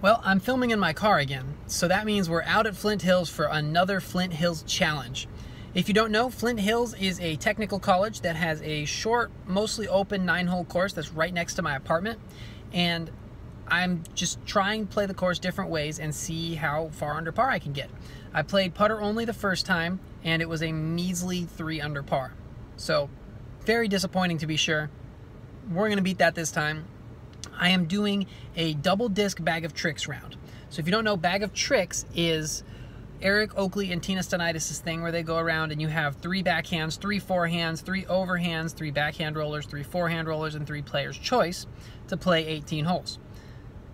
Well, I'm filming in my car again, so that means we're out at Flint Hills for another Flint Hills challenge. If you don't know, Flint Hills is a technical college that has a short, mostly open 9-hole course that's right next to my apartment, and I'm just trying to play the course different ways and see how far under par I can get. I played putter only the first time, and it was a measly 3 under par. So, very disappointing to be sure. We're going to beat that this time. I am doing a double disc bag of tricks round. So if you don't know, bag of tricks is Eric Oakley and Tina Stenitis' thing where they go around and you have 3 backhands, 3 forehands, 3 overhands, 3 backhand rollers, 3 forehand rollers, and 3 players' choice to play 18 holes.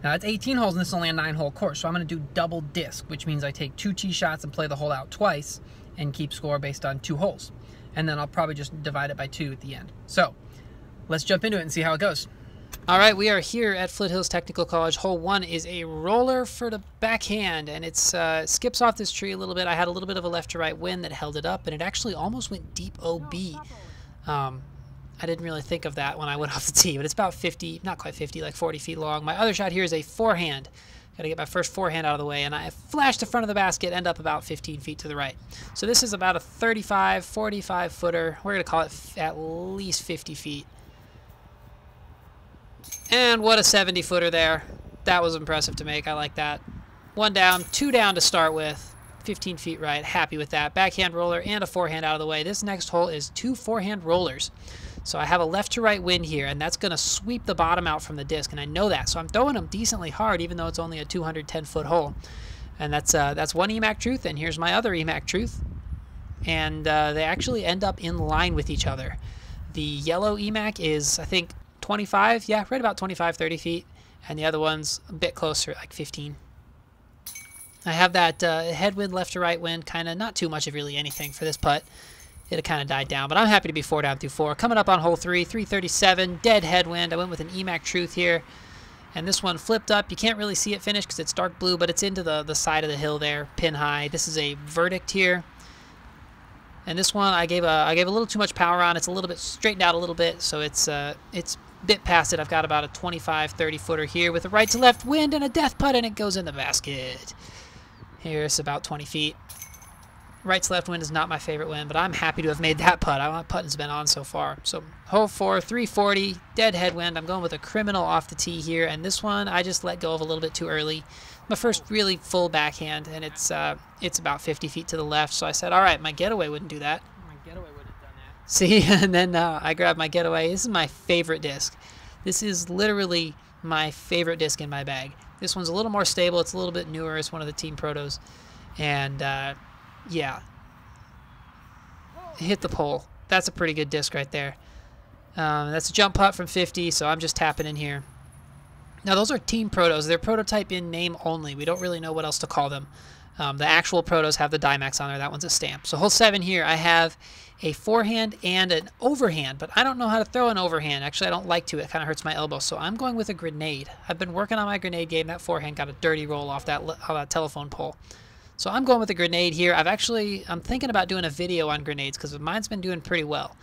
Now that's 18 holes and this is only a 9-hole course, so I'm going to do double disc, which means I take 2 tee shots and play the hole out twice and keep score based on 2 holes. And then I'll probably just divide it by 2 at the end. So let's jump into it and see how it goes. All right, we are here at Flint Hills Technical College. Hole 1 is a roller for the backhand, and it's skips off this tree a little bit. I had a little bit of a left to right wind that held it up, and it actually almost went deep OB. I didn't really think of that when I went off the tee, but it's about 50, not quite 50, like 40 feet long. My other shot here is a forehand. Got to get my first forehand out of the way, and I flashed the front of the basket, end up about 15 feet to the right. So this is about a 35, 45 footer. We're going to call it at least 50 feet. And what a 70 footer there. That was impressive to make. I like that. 1 down, 2 down to start with. 15 feet right. Happy with that. Backhand roller and a forehand out of the way. This next hole is 2 forehand rollers. So I have a left to right wind here, and that's going to sweep the bottom out from the disc, and I know that. So I'm throwing them decently hard, even though it's only a 210-foot hole. And that's one EMAC truth, and here's my other EMAC truth. And they actually end up in line with each other. The yellow EMAC is, I think, 25, yeah, right about 25, 30 feet, and the other one's a bit closer, like 15. I have that headwind, left to right wind, kind of not too much of really anything for this putt. It kind of died down, but I'm happy to be 4 down through 4. Coming up on hole 3, 337, dead headwind. I went with an EMAC truth here, and this one flipped up. You can't really see it finish because it's dark blue, but it's into the side of the hill there, pin high. This is a verdict here. And this one I gave a little too much power on. It's a little bit straightened out a little bit, so it's bit past it. I've got about a 25, 30 footer here with a right to left wind and a death putt, and it goes in the basket. Here's about 20 feet. Right to left wind is not my favorite wind, but I'm happy to have made that putt. My putt has been on so far. So hole 4, 340, dead headwind. I'm going with a criminal off the tee here, and this one I just let go of a little bit too early. My first really full backhand, and it's about 50 feet to the left. So I said, all right, my getaway wouldn't do that. See, and then I grabbed my getaway. This is my favorite disc. This is literally my favorite disc in my bag. This one's a little more stable. It's a little bit newer. It's one of the Team Protos. And, yeah. Hit the pole. That's a pretty good disc right there. That's a jump putt from 50, so I'm just tapping in here. Now, those are Team Protos. They're prototype in name only. We don't really know what else to call them. The actual Protos have the Dimax on there. That one's a stamp. So hole 7 here, I have a forehand and an overhand, but I don't know how to throw an overhand. Actually, I don't like to. It kind of hurts my elbow, so I'm going with a grenade. I've been working on my grenade game. That forehand got a dirty roll off that telephone pole. So I'm going with a grenade here. I'm thinking about doing a video on grenades because mine's been doing pretty well.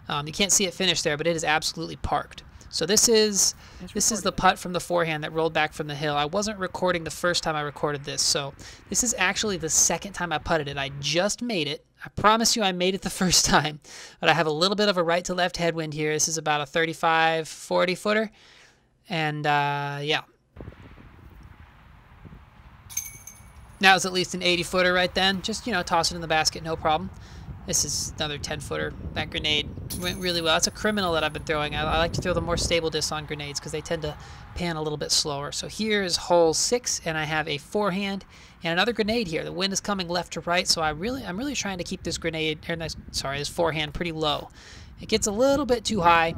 You can't see it finish there, but it is absolutely parked. So this is the putt from the forehand that rolled back from the hill. I wasn't recording the first time I recorded this, so this is actually the second time I putted it. I just made it. I promise you I made it the first time, but I have a little bit of a right to left headwind here. This is about a 35, 40 footer, and yeah. Now it's at least an 80 footer right then. Just, toss it in the basket, no problem. This is another 10 footer. That grenade went really well. That's a criminal that I've been throwing. I like to throw the more stable discs on grenades because they tend to pan a little bit slower. So here's hole 6, and I have a forehand and another grenade here. The wind is coming left to right, so I'm really trying to keep this this forehand pretty low. It gets a little bit too high.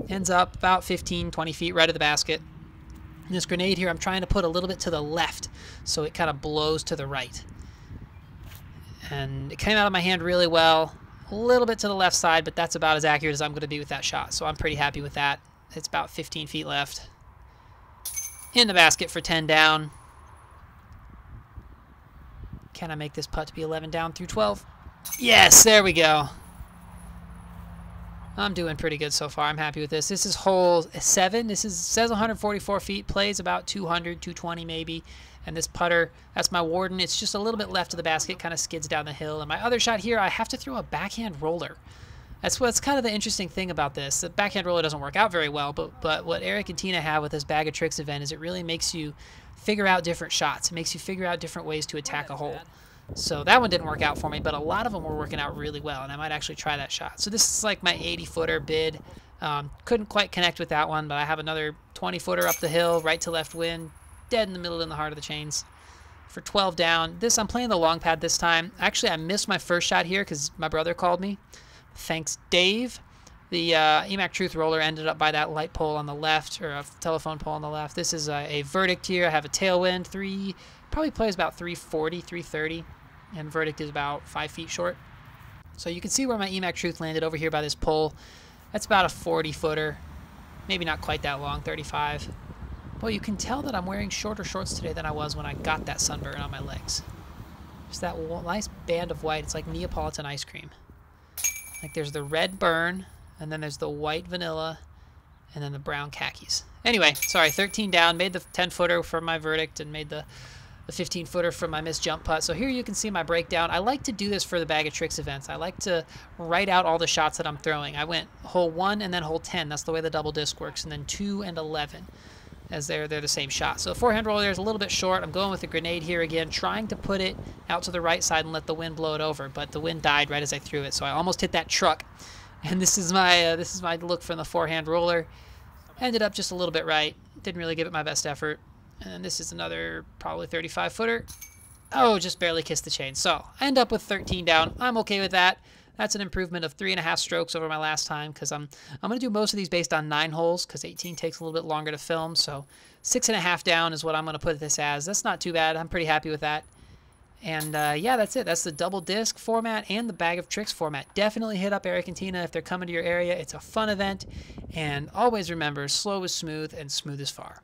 Ends up about 15, 20 feet right of the basket. And this grenade here, I'm trying to put a little bit to the left so it kind of blows to the right. And it came out of my hand really well. A little bit to the left side, but that's about as accurate as I'm going to be with that shot. So I'm pretty happy with that. It's about 15 feet left. In the basket for 10 down. Can I make this putt to be 11 down through 12? Yes, there we go. I'm doing pretty good so far. I'm happy with this. This is hole 7. Says 144 feet, plays about 200, 220 maybe. And this putter, that's my Warden. It's just a little bit left of the basket, kind of skids down the hill. And my other shot here, I have to throw a backhand roller. That's what's kind of the interesting thing about this. The backhand roller doesn't work out very well, but what Eric and Tina have with this Bag of Tricks event is it really makes you figure out different shots. It makes you figure out different ways to attack a hole. So that one didn't work out for me, but a lot of them were working out really well, and I might actually try that shot. So this is like my 80-footer bid. Couldn't quite connect with that one, but I have another 20-footer up the hill, right to left wind, dead in the middle in the heart of the chains. For 12 down. This, I'm playing the long pad this time. Actually, I missed my first shot here because my brother called me. Thanks, Dave. The EMAC Truth Roller ended up by that light pole on the left, or a telephone pole on the left. This is a verdict here. I have a tailwind, probably plays about 340, 330, and verdict is about 5 feet short. So you can see where my EMAC Truth landed over here by this pole. That's about a 40-footer, maybe not quite that long, 35. Well, you can tell that I'm wearing shorter shorts today than I was when I got that sunburn on my legs. Just that nice band of white. It's like Neapolitan ice cream. Like there's the red burn, and then there's the white vanilla, and then the brown khakis. Anyway, sorry, 13 down. Made the 10-footer for my verdict and made the 15-footer from my missed jump putt. So here you can see my breakdown. I like to do this for the Bag of Tricks events. I like to write out all the shots that I'm throwing. I went hole 1 and then hole 10. That's the way the double disc works. And then 2 and 11 as they're the same shot. So the forehand roller is a little bit short. I'm going with a grenade here again, trying to put it out to the right side and let the wind blow it over. But the wind died right as I threw it, so I almost hit that truck. And this is my look from the forehand roller. Ended up just a little bit right. Didn't really give it my best effort. And this is another probably 35-footer. Oh, just barely kissed the chain. So I end up with 13 down. I'm okay with that. That's an improvement of 3.5 strokes over my last time because I'm going to do most of these based on 9 holes because 18 takes a little bit longer to film. So 6.5 down is what I'm going to put this as. That's not too bad. I'm pretty happy with that. And yeah, that's it. That's the double disc format and the Bag of Tricks format. Definitely hit up Eric and Tina if they're coming to your area. It's a fun event. And always remember, slow is smooth and smooth is far.